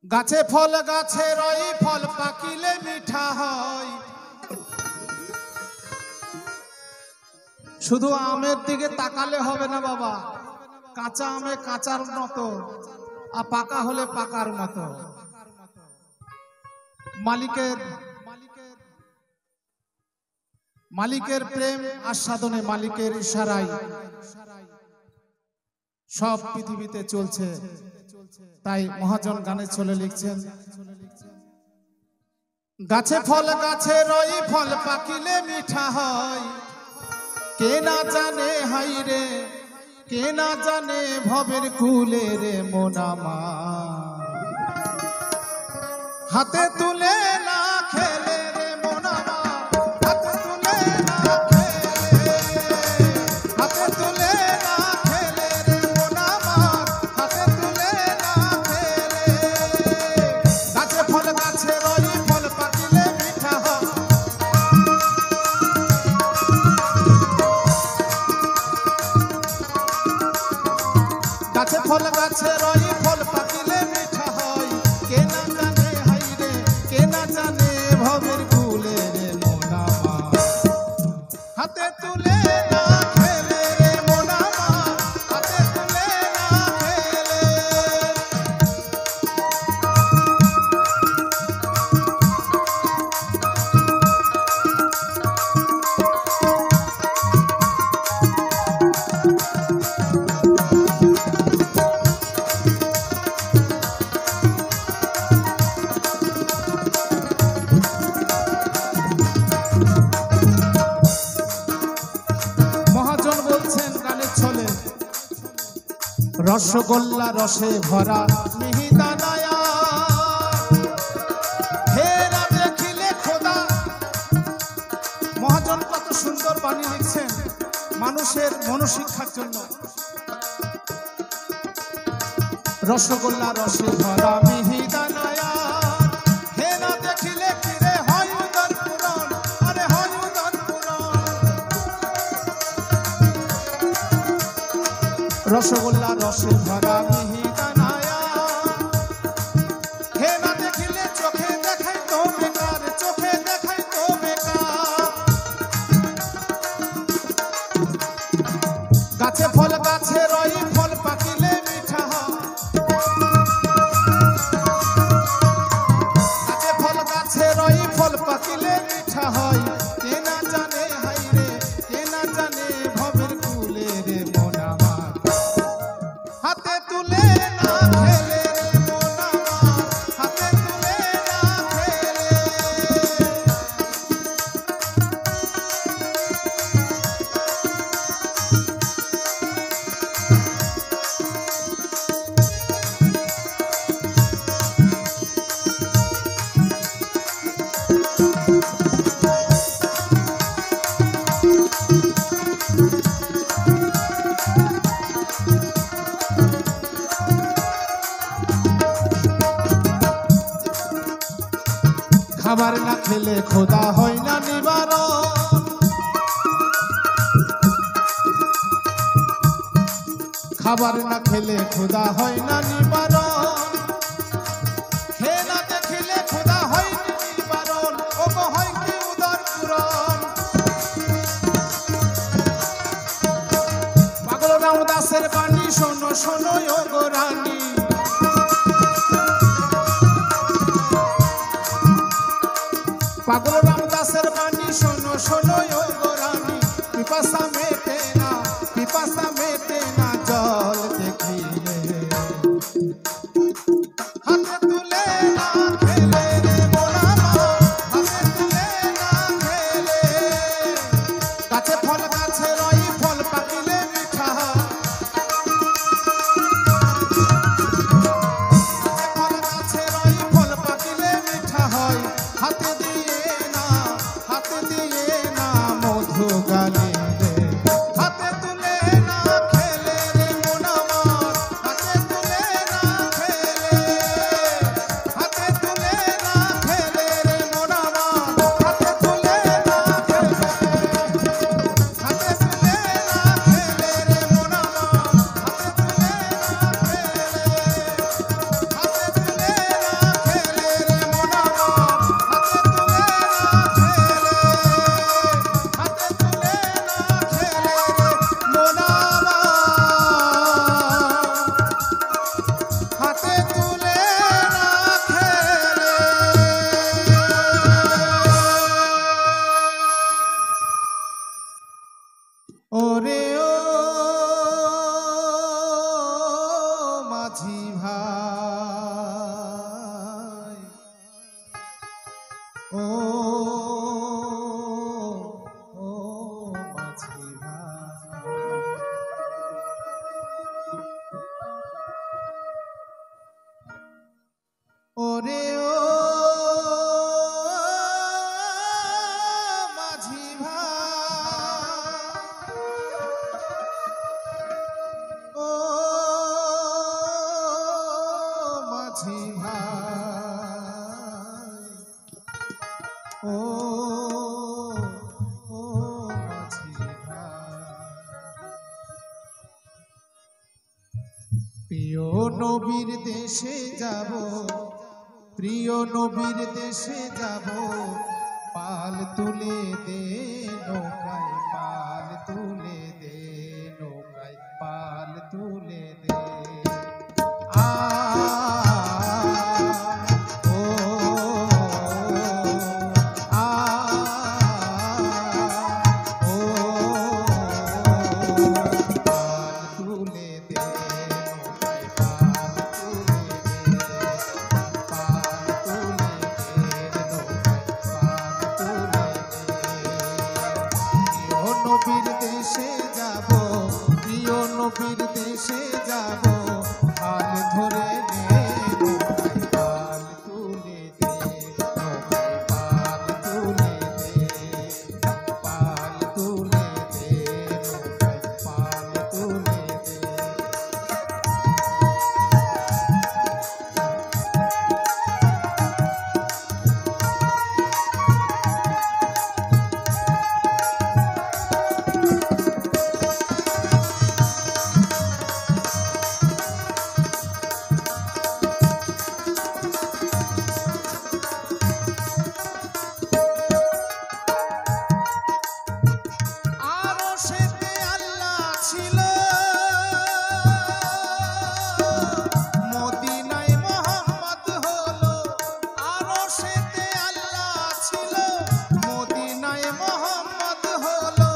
গাছে ফল গাছে রই ফল পাকিলে মিঠা হয়। শুধু আমের দিকে তাকালে হবে না বাবা, কাঁচা আমে কাঁচার মতো আর পাকা হলে পাকার মতো। মালিকের প্রেম আস্বাদনে, মালিকের ইশারায় সব পৃথিবীতে চলছে। তাই মহাজন গানে চলে লিখছেন, গাছে ফল গাছে রই ফল পাকিলে মিঠা হয়। কে না জানে হাই রে, কে না জানে ভবের কুলে রে মন আমার। হাতে তুলে না খেলে রে মন আমার, হাতে তুলে না খেলে, হাতে তুলে না খেলে রে মন আমার, হাতে তুলে না খেলে। গাছে ফল গাছে রই ফল পাকিলে মিঠা হয়। গাছে ফল গাছে রই ফল পাকিলে মিঠা হয়। কে না জানে হাই রে, কে না জানে ভবের কুলে রে মন আমার। হাতে তুলে না খেলে রে মন আমার, হাতে তুলে না খেলে। রসগোল্লা রসে ভরা মিহিদানায়া, হেরা দেখিলে খোদা। মহাজন কত সুন্দর বাণী লিখছেন মানুষের মনশিক্ষার জন্য। রসগোল্লা রসে ভরা মিহিদানায়া, হেরা দেখিলে কিরে হয় উদর পূরণ, আরে হয় উদর পূরণ। রসগোল্লা রসে ভরা মিহিদানায়া, হে না দেখিলে চোখে দেখাই তো বেকার, চোখে দেখাই তো বেকার। গাছে ফল গাছে রই ফল পাকিলে মিঠা হয়। গাছে ফল গাছে রই ফল পাকিলে মিঠা হয়। কে না জানে হাই রে, কে না জানে ভবের কুলে রে মন আমার। হাতে তুলে না খেলে রে মন আমার, হাতে তুলে না খেলে। খাবার না খেলে খোদা হয় না নিবারণ, খাবার না খেলে খোদা হয় না নিবারণ। খেয়ে না দেখিলে খোদা হয় না নিবারণ, ও গো হয় কি উদর পূরণ। পাগল রামদাসের বাণী শোনো শোনো ও গো রানী। পাগল রামদাসের বাণী শোনো শোনো ও গো রানী। পিপাসা মেটে না, পিপাসা মেটে না জল দেখিলে, ওরে ও মাঝি ভাই, ও মাঝি ভাই, ও মাঝি ভাই, প্রিয় নবীর দেশে যাব, প্রিয় নবীর দেশে যাব, পাল তুলে দে নৌকায়, পাল তুলে দে নৌকায়, পাল তুলে দে। আ ও আ ও পাল তুলে দে নৌকায়, পাল তুলে দে, পাল তুলে দে নৌকায়, পাল তুলে দে। প্রিয় নবীর দেশে যাব, প্রিয় নবীর দেশে যাব, হাল ধরে নে নৌকায়, পাল তুলে দে নৌকায়, পাল তুলে দে, পাল তুলে দে নৌকায়, পাল তুলে দে। আরশেতে আল্লাহ ছিল, মদিনায় মুহাম্মদ হলো। আরশেতে আল্লাহ ছিল, মদিনায় মুহাম্মদ হলো।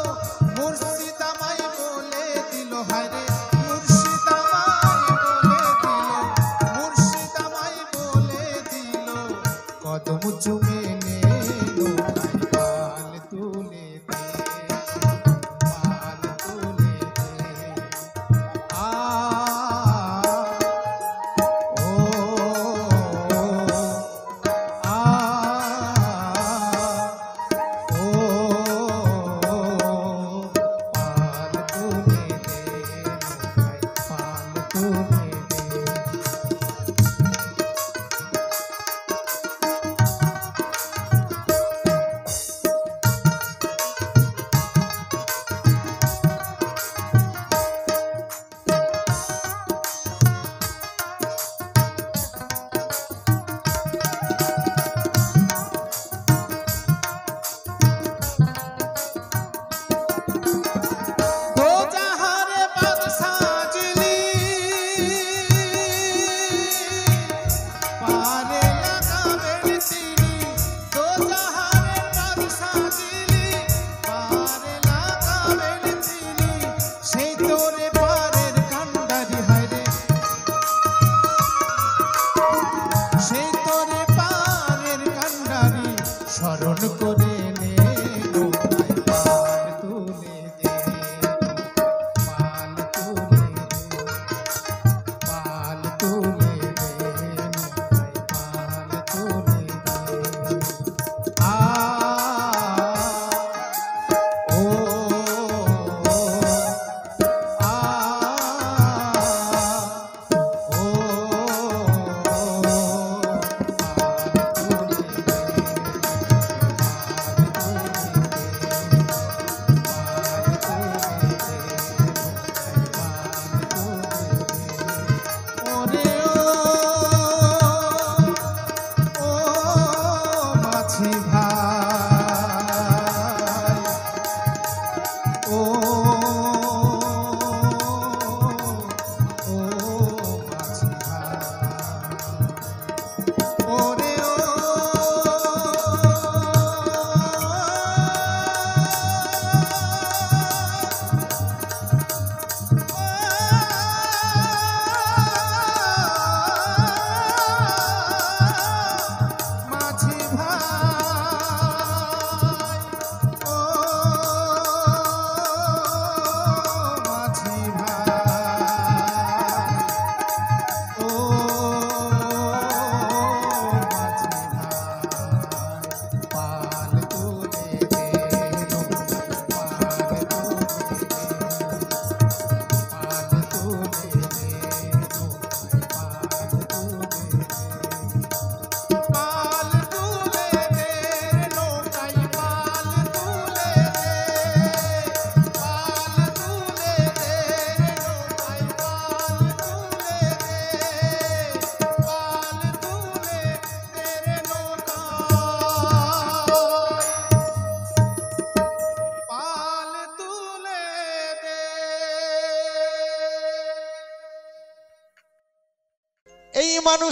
মুর্শিদ আমায় বলে দিল, হায়রে মুর্শিদ আমায় বলে দিল, মুর্শিদ আমায় বলে দিল, কদম চুমে নে নৌকায়, পাল তুলে দে, পাল তুলে দে। আ ও আ ও পাল তুলে দে নৌকায়, পাল তুলে দে।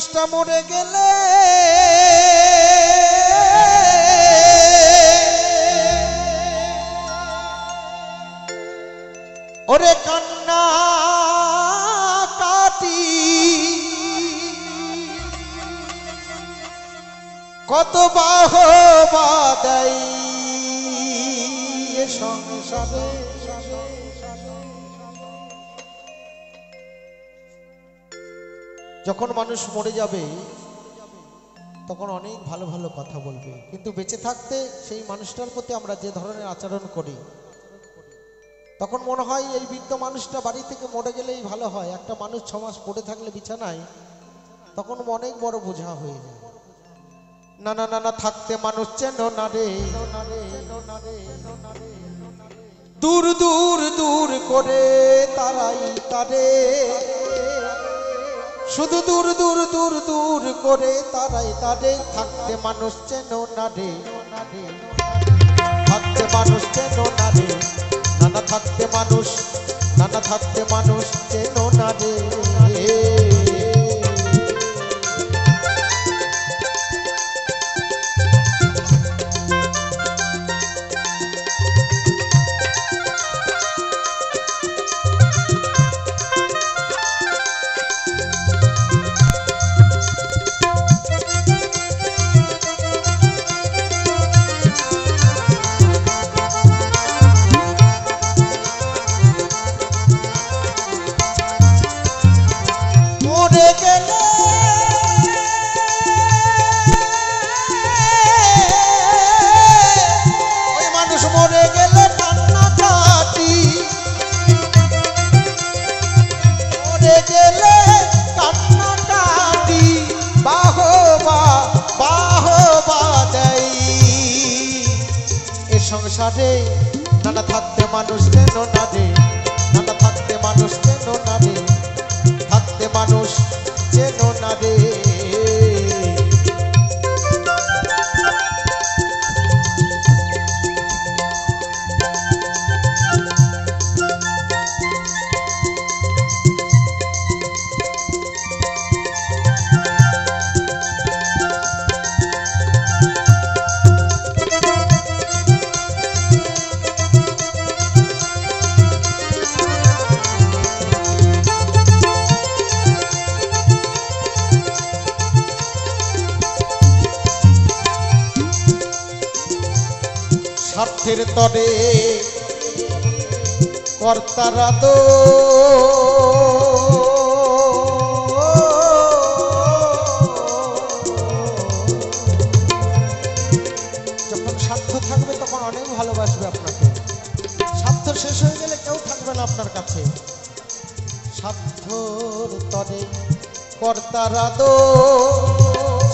মানুষটা মরে গেলে ওরে কান্না কাটি কত বাহবা দেয় এ সংসারে। যখন মানুষ মরে যাবে তখন অনেক ভালো ভালো কথা বলবে, কিন্তু বেঁচে থাকতে সেই মানুষটার প্রতি আমরা যে ধরনের আচরণ করি তখন মনে হয় এই বৃদ্ধ মানুষটা বাড়ি থেকে মরে গেলেই ভালো হয়। একটা মানুষ 6 মাস পড়ে থাকলে বিছানায় তখন অনেক বড় বোঝা হয়ে যায়। না না না না, থাকতে মানুষ চেনো না রে, দূর দূর দূর করে তারাই তারে, শুধু দূর দূর দূর দূর করে তারাই তারে। থাকতে মানুষ চেনো না রে, থাকতে মানুষ চেনো না রে, নানা থাকতে মানুষ, নানা থাকতে মানুষ চেনো না রে। সংসারে নানা থাকতে মানুষ চেন না রে, নানা থাকতে মানুষ চেন না রে, থাকতে মানুষ চেন না রে। স্বার্থের তরে কর্তারা তো যখন স্বার্থ থাকবে তখন অনেক ভালোবাসবে আপনাকে, স্বার্থ শেষ হয়ে গেলে কেউ থাকবে না আপনার কাছে। স্বার্থর তরে কর্তারা তো,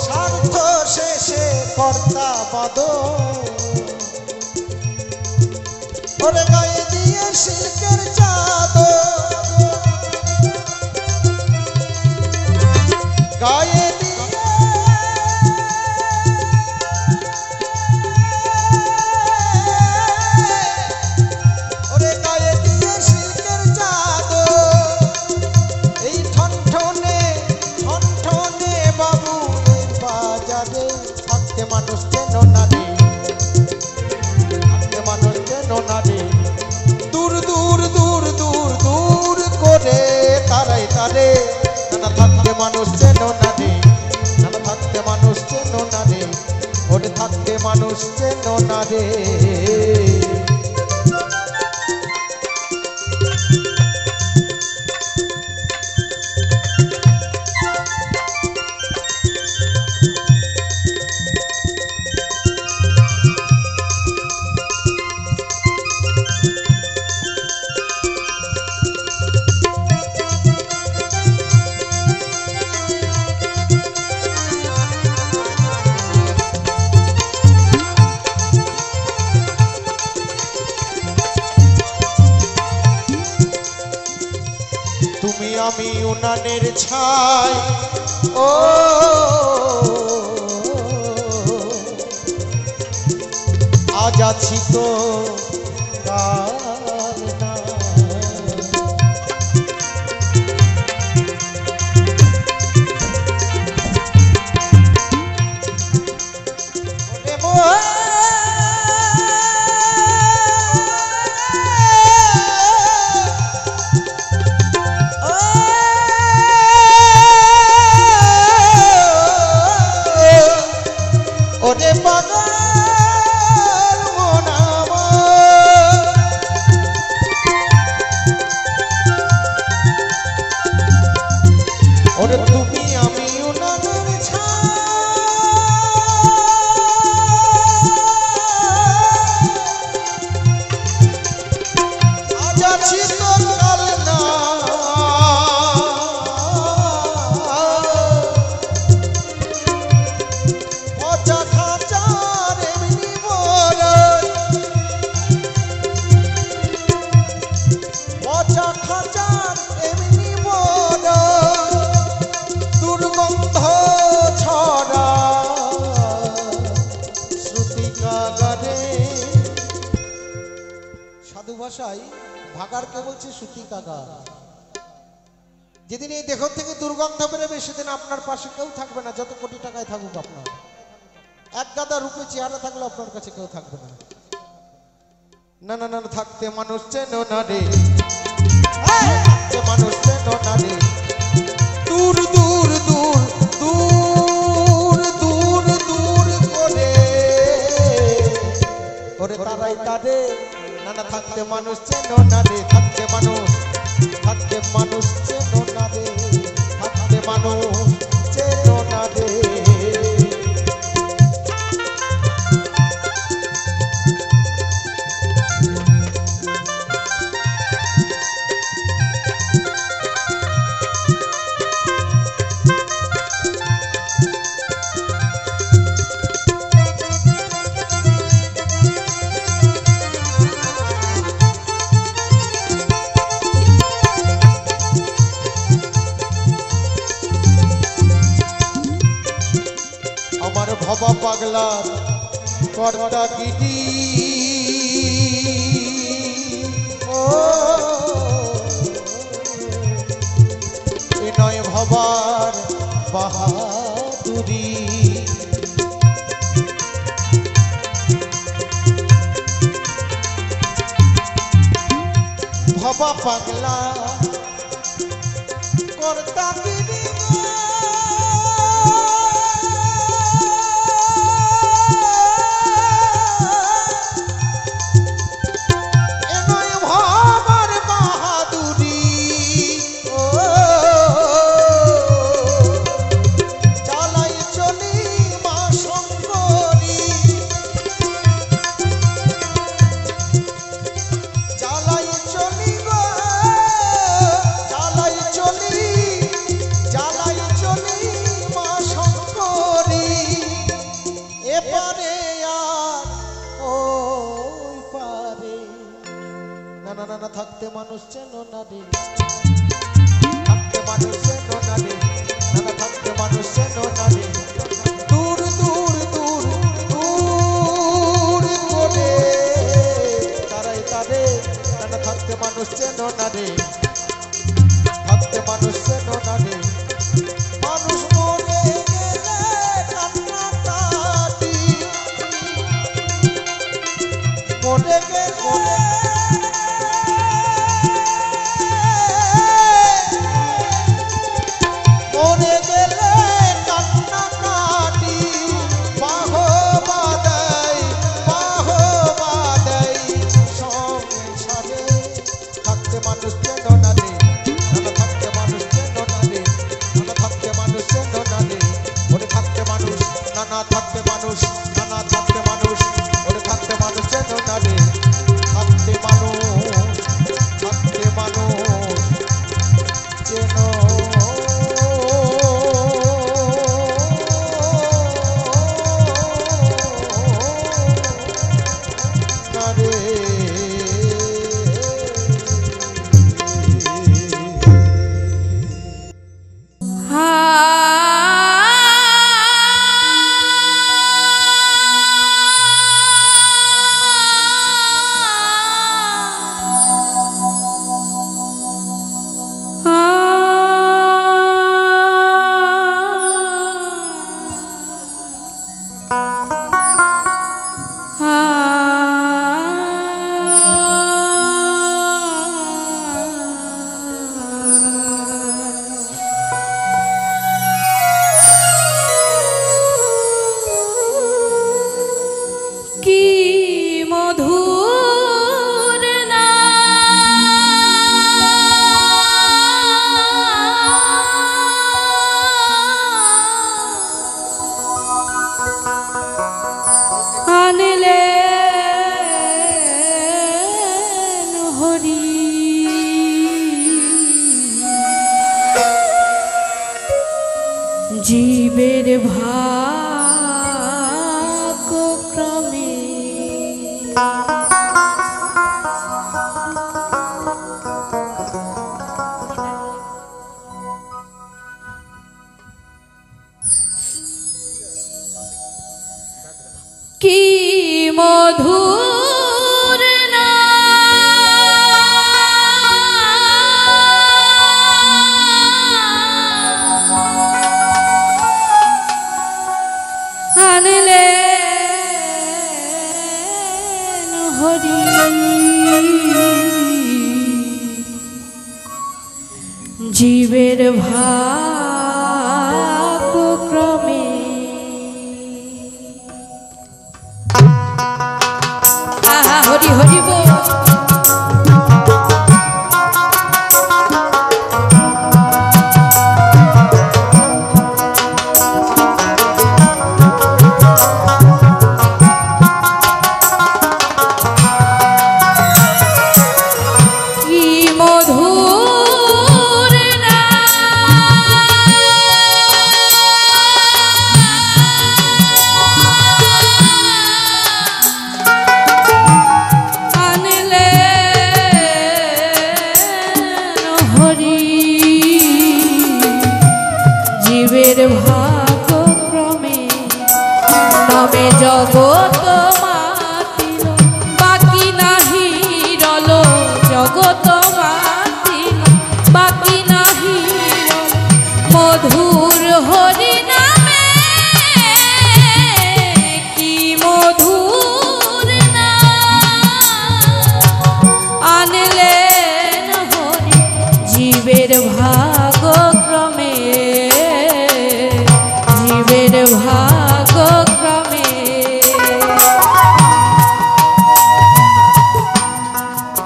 স্বার্থ শেষে কর্তা বাদ, ওরে গায়ে দিয়ে সিল্কের চাদর, গায়ে দিয়ে ওরে গায়ে দিয়ে সিল্কের চাদর, এই ঠনঠনে ঠনঠনে বাবু এই বাজারে। থাকতে মানুষ চেন না রে, থাকতে মানুষ চেন না রে, দূর দূর দূর দূর দূর করে তারাই তারে। নানা থাকতে মানুষ চেন না রে, নানা থাকতে মানুষ চেন না রে, ওরে থাকতে মানুষ চেন না রে। তুমি আমি উনানের ছাই, ও আজ আছি তো কাল না। মশাই ভাগারকে বলছে সুতি কাকা, যেদিন এই দেহ থেকে দুর্গন্ধ বেরোবে সেদিন আপনার পাশে কেউ থাকবে না, যত কোটি টাকায় থাকুক আপনার। এক গাদা রূপে চেহারা থাকলে আপনার কাছে কেউ থাকবে না। না না না, থাকতে মানুষ চেনো না রে, থাকতে মানুষ চেনো না রে, দূর দূর দূর দূর দূর দূর করে ওরে তারাই তারে। না না, থাকতে মানুষ চেনো না রে, থাকতে মানুষ চেনো না রে, থাকতে মানুষ চেনো না রে। ভবা পাগলার কর্তা গিরি, ও এ নয় ভবার বাহাদুরি। ভবা পাগলা কর্তা গিরি, থাকতে মানুষ চেনো না রে, থাকতে মানুষ চেনো না রে, না না, থাকতে মানুষ চেনো না রে, দূর দূর দূর দূর করে তারাই তারে। না না, থাকতে মানুষ চেনো না রে, থাকতে মানুষ চেনো না রে, মানুষ মরে গেলে কান্না কাটি, মরে গেলে জীবের ভাগ্যক্রমে কি মধুর নাম আনলেন হরি জীবের ভাগ্য ক্রমে হরি হরি বল ভাগ্য ক্রমে নবে জগৎ মাতিল বাকি নাহি রল জগৎ মাতিল বাকি নাহি রল মধুর হরি নামে কি মধুর নাম আনলেন হরি জীবের ভাগ্য ক্রমে ভাগ্য ক্রমে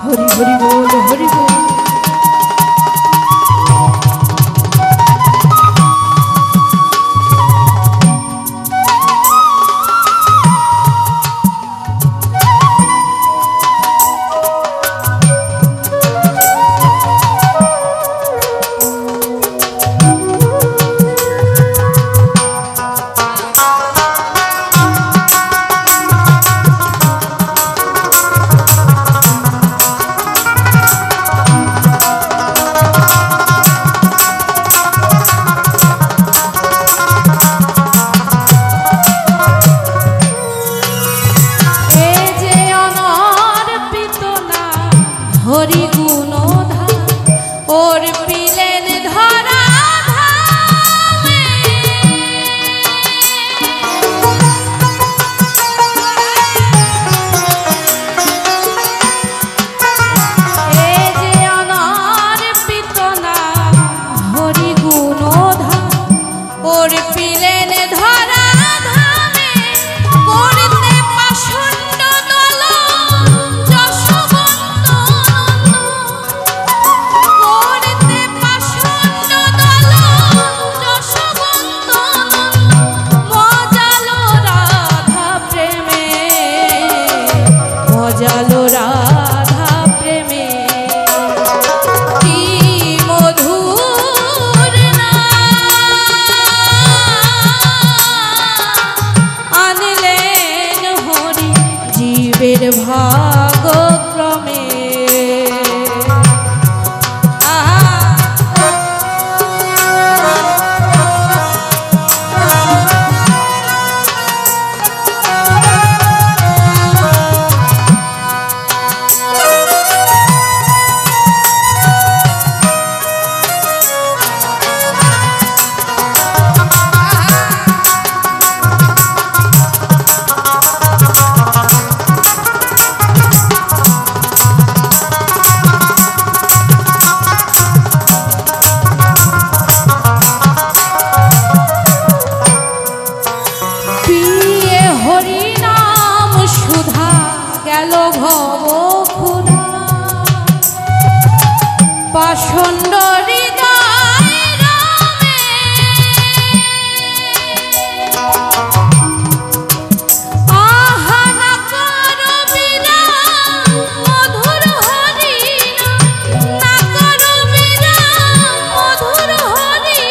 হরি হরি বল হরি বল হরি গুণ ওর পিলেন ধরা ধামে এ যে অনার পিতনা হরি গুণ ওর পিলেন ধরা ধামে করতে পাষণ্ড দল যশবন্ত জালো রাধা প্রেমে কি মধুর আনলেন হরি জীবের ভাগ্য ক্রমে গেল ভব ক্ষুধা পাষণ্ড হৃদয় রামে আহা না করো বিরাম মধুর হরি না করো বিরাম মধুর হরি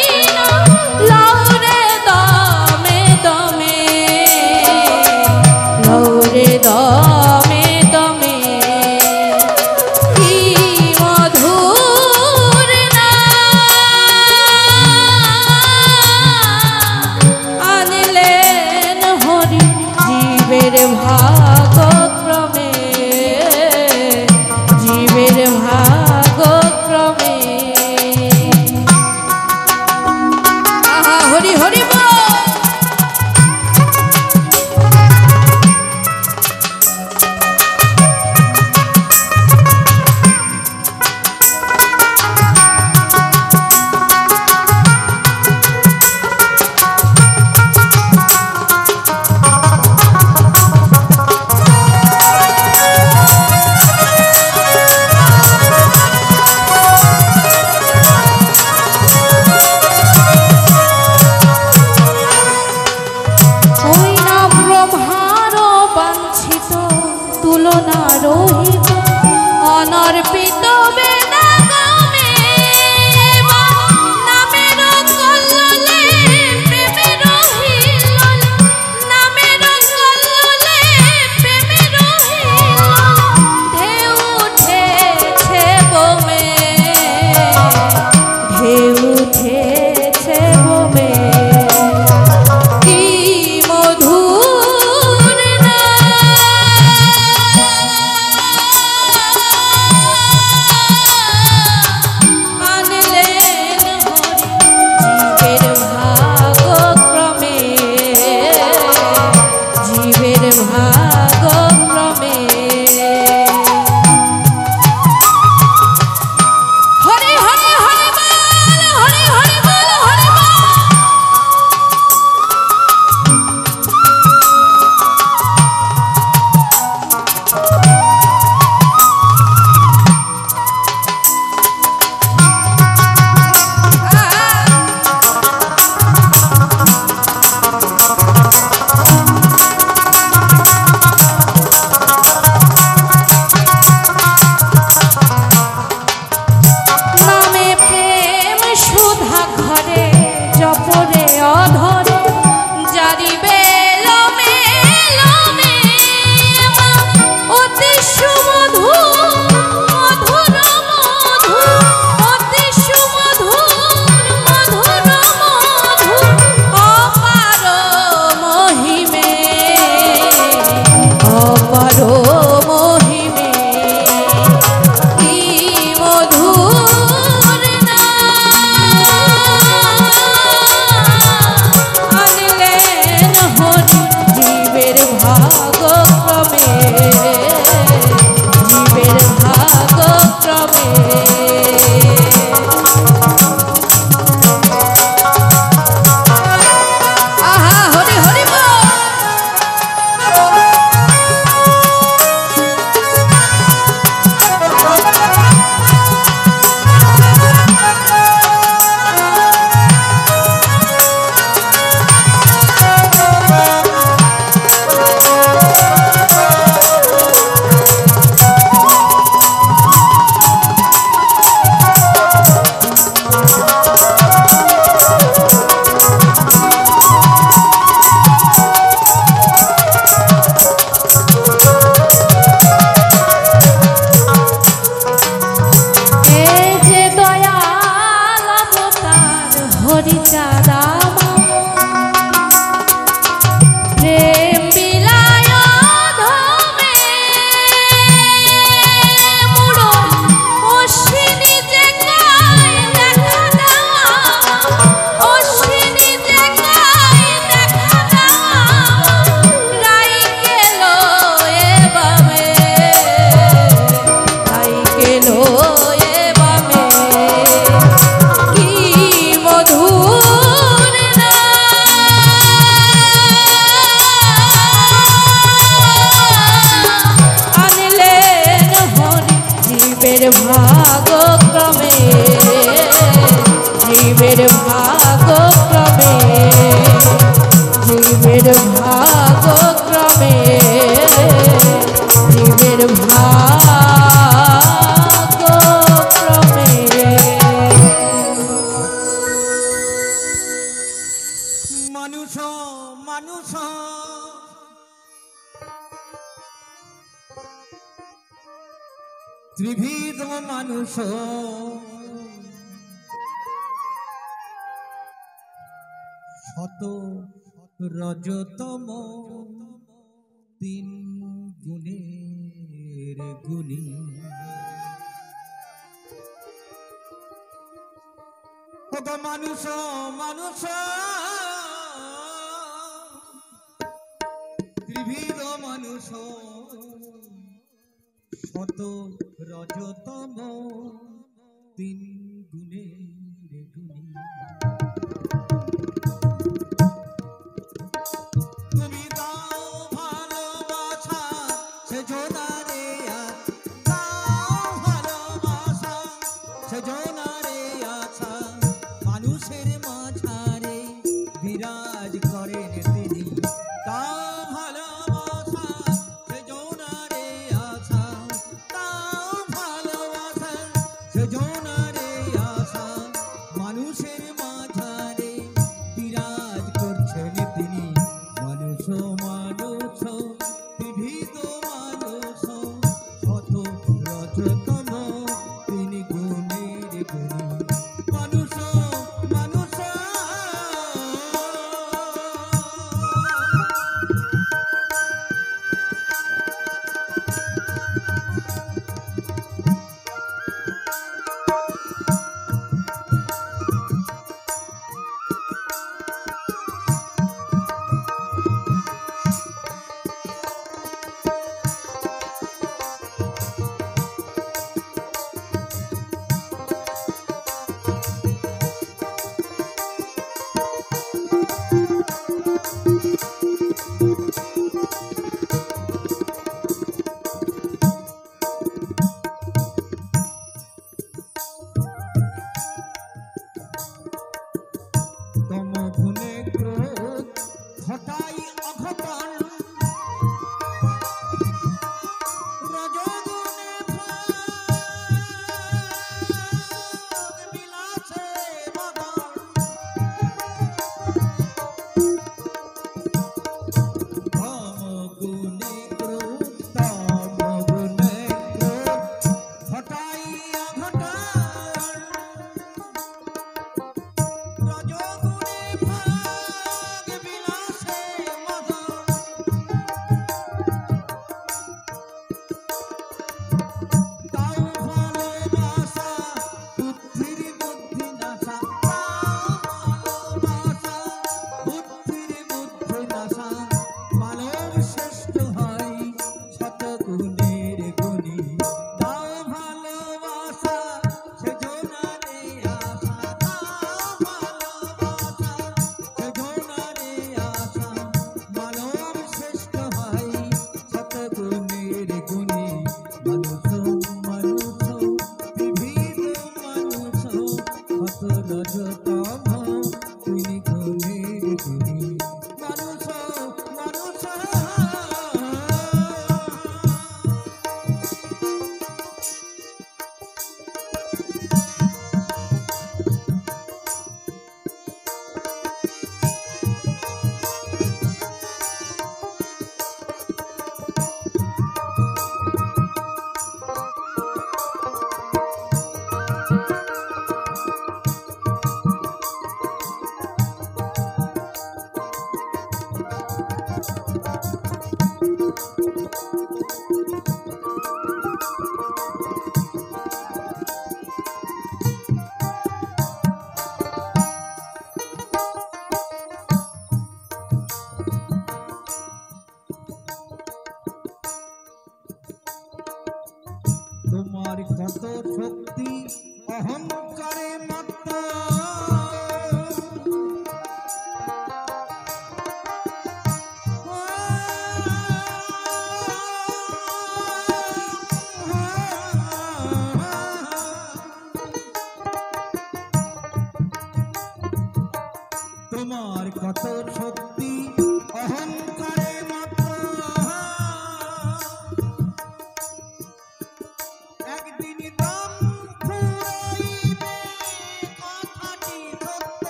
লৌরে দমে দমে লৌরে দমে দমে কি মধুর আনলেন হরি জীবের ভাগ্য ক্রমে জীবের ভাগ্য ক্রমে হরি হরি বল রহিত অনর্পিত বেদাগমে নামের কল্লোলে প্রেমের হিল্লোল নামের কল্লোলে প্রেমের হিল্লোল ঢেউ উঠেছে বমে ঢেউ উঠেছে বমে কি মধুর আনলেন হরি জীবের ভাগক্রমে হরে হরে হরে বল হরে হরে বল হরে বল নামে প্রেম সুধা ঘরে জপরে অধরে জারিবে লোমে লোমে অতি সুমধুর মধুর মধুর অতি সুমধুর মধুর মধুর অপার মহিমে অপার মহিমে কি মধুর আনলেন হরি জীবের ভাগক্রমে জীবের ভাগক্রমে আহা হরি হরি বল এই যে দয়াল অবতার হরিচারাম প্রেম বিলায় ধমে মুড়ো অশ্বিনী যে গায় দেখা দেওয়া অশ্বিনী যে গায় দেখা দেওয়া রাই গেল এ বামে রাই গেল এ বামে কি মধুর আনলেন হরি জীবের ভাগক্রমে জীবের ভাগক্রমে জীবের ভাগক্রমে জীবের ভাগক্রমে মানুষ মানুষ ত্রিবিধ মানুষ শত রজতম তিন গুণের গুণী মানুষ মানুষ ত্রিবিধ মানুষ শত রজতম তিন গুণের গুণী তুমি দাও ভালোবাসা সেজনারে দাও ভালোবাসা সেজনারে আছা মানুষের মাঝারে বিরাজ করেন তিনি দাও ভালোবাসা সেজনারে আছা খতন রজগুনে বিলাসে মদন তমগুনে ক্রোধ তমগুনে ক্রোধ ঘটাইয়া ঘটান রজগুনে ভাগ বিলাসে মদন তাও ভালোবাসা বুদ্ধির বুদ্ধি নাশা তাও ভালোবাসা বুদ্ধির বুদ্ধি নাশা মানব শ্রেষ্ঠ হয় শতগুণের গুণী তাও ভালোবাসা সেজনারে আশা তাও ভালোবাসা সেজনারে আশা মানব শ্রেষ্ঠ হয় শতগুণের গুণী মানুষ মানুষ বিবিধ মানুষ কত রজতম তুমি গুণের গুণী মানুষ মানুষ তোমার কত শক্তি অহংকারে মত্ত তোমার কত শক্তি অহংকারে মত্ত একদিন দম ফুরাইবে কথাটি সত্য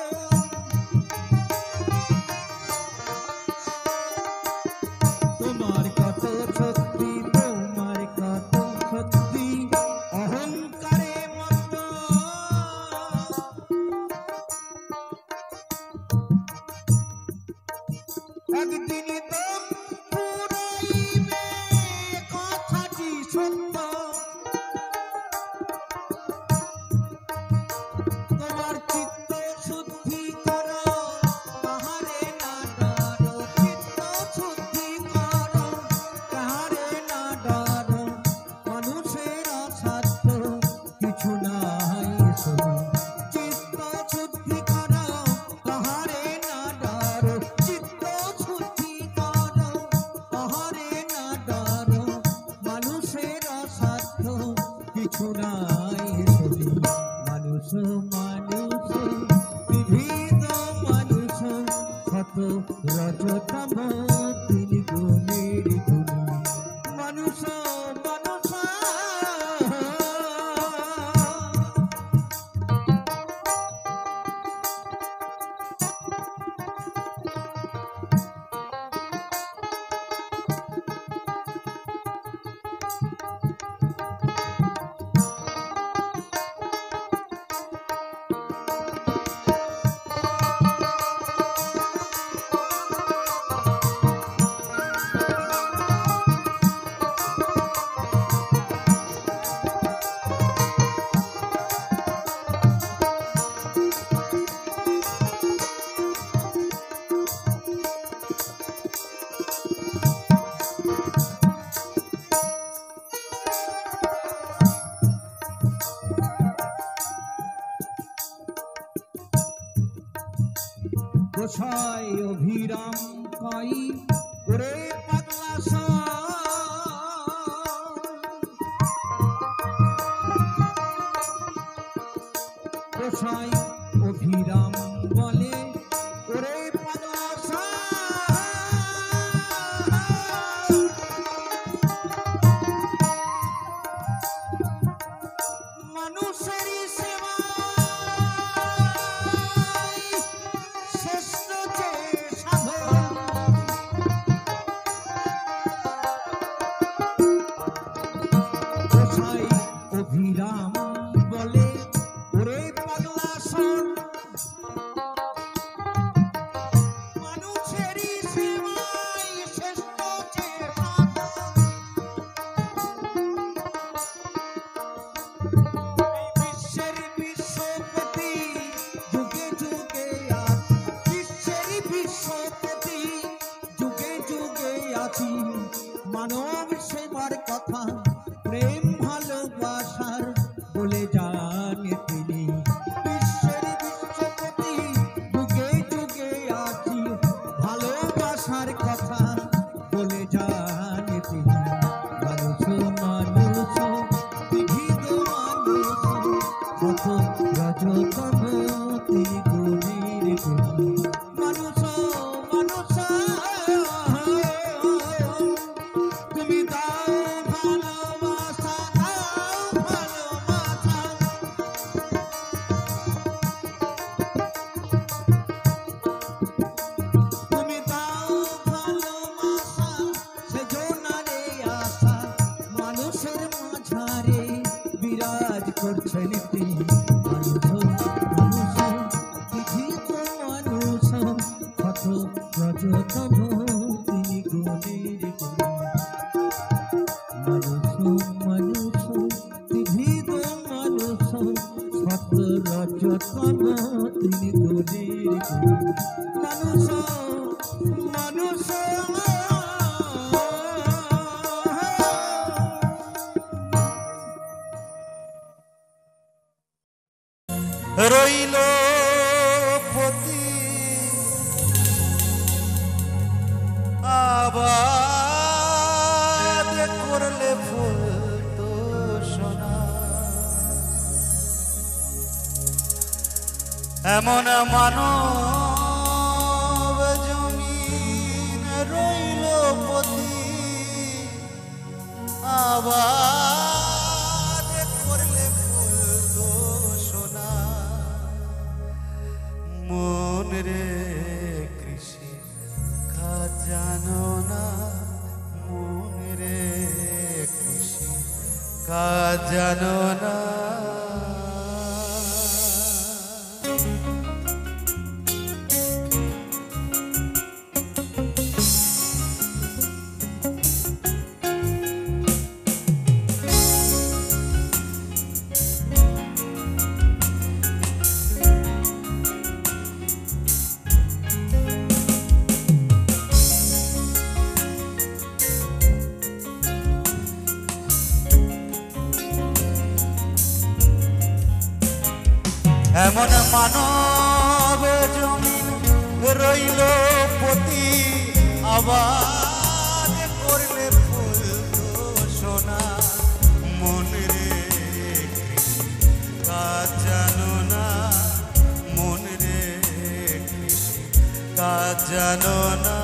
তোমার কত শক্তি তোমার কত শক্তি অহংকারে মত্ত একদিন দম ফুরাইবে কথাটি সত্য তোমার চিত্ত শুদ্ধি করো কাহারে না ডরো চিত্ত শুদ্ধি করো কাহারে না ডরো মানুষের অসাধ্য কিছু নাই শোনো চিত্ত শুদ্ধি করো কাহারে না ডরো চিত্ত শুদ্ধি করো কাহারে না ডরো মানুষের অসাধ্য কিছু নাই শোনো মানুষ মানুষ বিবিধ মানুষ কত রজতম তিনি গুণের গুণী মানুষ মানুষ গোসাই অভিরাম কই ওরে পাগলা গোসাই অভিরাম বলে ওরে পাগলা মানব সেবার কথা প্রেম ভালোবাসার বলে জানে তিনি। বিশ্বের বিশ্বপতি যুগে যুগে আছি ভালোবাসার কথা বলে জানে তিনি। মানুষ মানুষ বিবিধ মানুষ কত রজতম তিনি গুণের গুণী। মানুষ মানুষ তুমি দাও ভালোবাসা, দাও ভালোবাসা। তুমি দাও ভালোবাসা, সেজনারে আশা মানুষের মাঝারে বিরাজ করছেন তিনি। মানুষ মানুষ বিধিত মানুষ কত রজতম তিনি গুণের গুণী। মানুষ মানুষ বিবিধ মানুষ সত রজতম তিনি গুণের গুণী। মানুষ মানুষ রইল পতি আবাদ করলে ফুল তো সোনা। এমন মানব জমিন রইল পতি আবাদ করলে ফুল তো সোনা। মন রে কৃষি কাজ জানো না, মন রে কৃষি কাজ জানো না। এমন মানব জমিন রইল পতি আবাদ করলে ফুল তো সোনা। মন রে কৃষি কাজ জানো না, মন রে কৃষি কাজ জানো না।